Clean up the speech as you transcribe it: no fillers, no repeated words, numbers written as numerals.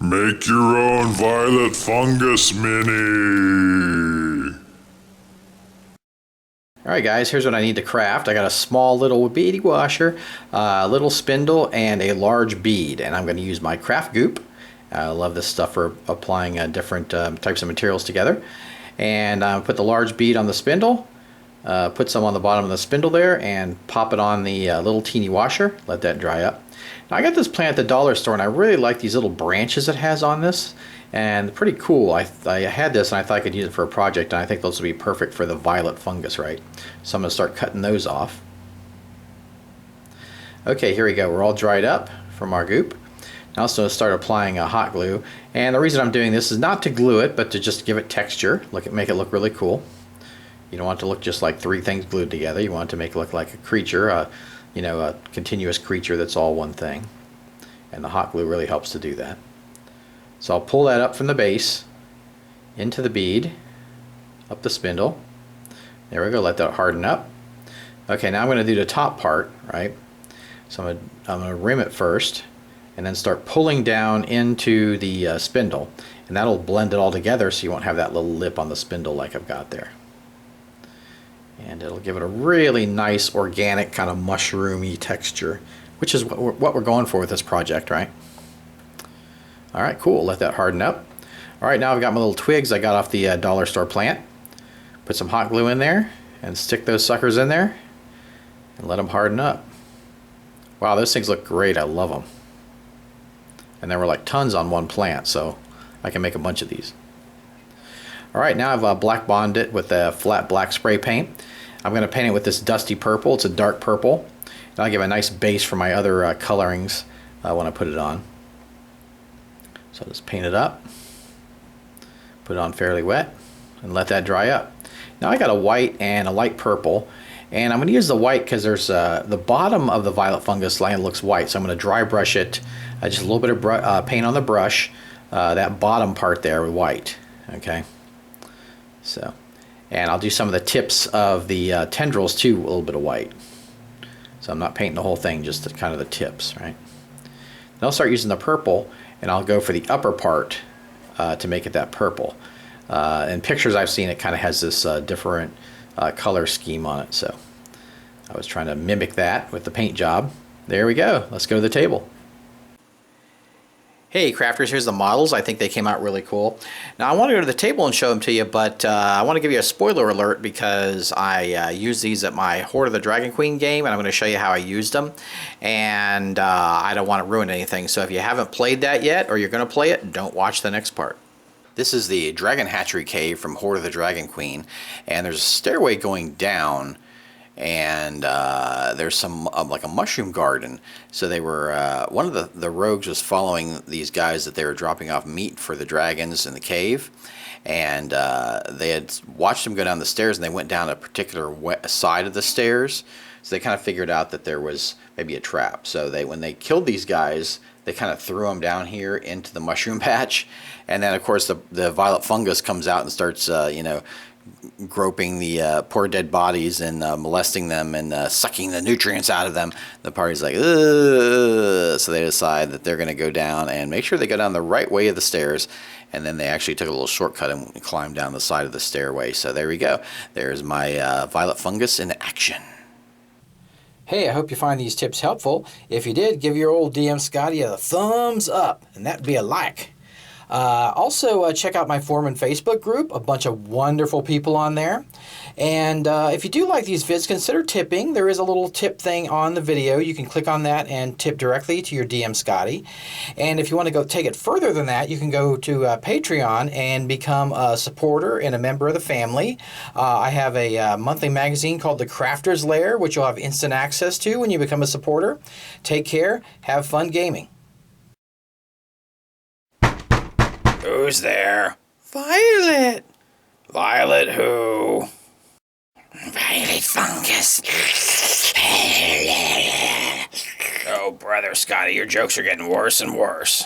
Make your own violet fungus mini. Alright guys, here's what I need to craft. I got a small little bead washer, a little spindle, and a large bead. And I'm going to use my craft goop. I love this stuff for applying different types of materials together. And put the large bead on the spindle, put some on the bottom of the spindle there, and pop it on the little teeny washer. Let that dry up. Now I got this plant at the dollar store, and I really like these little branches it has on this, and pretty cool. I had this and I thought I could use it for a project, and I think those would be perfect for the violet fungus, right? So I'm going to start cutting those off. Okay, here we go. We're all dried up from our goop. Now I'm going to start applying a hot glue, and the reason I'm doing this is not to glue it, but to just give it texture, make it look really cool. You don't want it to look just like three things glued together. You want it to make it look like a creature, a continuous creature that's all one thing. And the hot glue really helps to do that. So I'll pull that up from the base into the bead, up the spindle. There we go, let that harden up. Okay, now I'm going to do the top part, right? So I'm going to rim it first, and then start pulling down into the spindle. And that'll blend it all together so you won't have that little lip on the spindle like I've got there. And it'll give it a really nice organic kind of mushroomy texture, which is what we're going for with this project, right? Alright, cool. Let that harden up. Alright, now I've got my little twigs I got off the dollar store plant. Put some hot glue in there and stick those suckers in there and let them harden up. Wow, those things look great. I love them. And there were like tons on one plant, so I can make a bunch of these. Alright, now I've black bonded it with a flat black spray paint. I'm going to paint it with this dusty purple. It's a dark purple. And I'll give a nice base for my other colorings when I put it on. So I'll just paint it up, put it on fairly wet, and let that dry up. Now I got a white and a light purple, and I'm going to use the white because there's the bottom of the violet fungus line looks white, so I'm going to dry brush it, just a little bit of paint on the brush, that bottom part there with white. Okay. So, and I'll do some of the tips of the tendrils too, a little bit of white. So I'm not painting the whole thing, just the, kind of the tips, right? And I'll start using the purple, and I'll go for the upper part to make it that purple. In pictures I've seen, it kind of has this different color scheme on it. So I was trying to mimic that with the paint job. There we go. Let's go to the table. Hey crafters, here's the models. I think they came out really cool. Now I want to go to the table and show them to you, but I want to give you a spoiler alert because I used these at my Horde of the Dragon Queen game, and I'm going to show you how I used them. And I don't want to ruin anything, so if you haven't played that yet or you're going to play it, don't watch the next part. This is the Dragon Hatchery Cave from Horde of the Dragon Queen, and there's a stairway going down, and there's some like a mushroom garden. So they were one of the rogues was following these guys that they were dropping off meat for the dragons in the cave, and they had watched them go down the stairs, and they went down a particular side of the stairs, so they kind of figured out that there was maybe a trap. So when they killed these guys, they kind of threw them down here into the mushroom patch, and then of course the violet fungus comes out and starts groping the poor dead bodies and molesting them and sucking the nutrients out of them. The party's like, ugh. So they decide that they're going to go down and make sure they go down the right way of the stairs, and then they actually took a little shortcut and climbed down the side of the stairway. So there we go. There's my violet fungus in action. Hey, I hope you find these tips helpful. If you did, give your old DM Scotty a thumbs up, and that'd be a like. Also, check out my forum and Facebook group, a bunch of wonderful people on there. And if you do like these vids, consider tipping. There is a little tip thing on the video. You can click on that and tip directly to your DM Scotty. And if you want to go take it further than that, you can go to Patreon and become a supporter and a member of the family. I have a monthly magazine called The Crafter's Lair, which you'll have instant access to when you become a supporter. Take care. Have fun gaming. Who's there? Violet! Violet who? Violet fungus. Oh, brother Scotty, your jokes are getting worse and worse.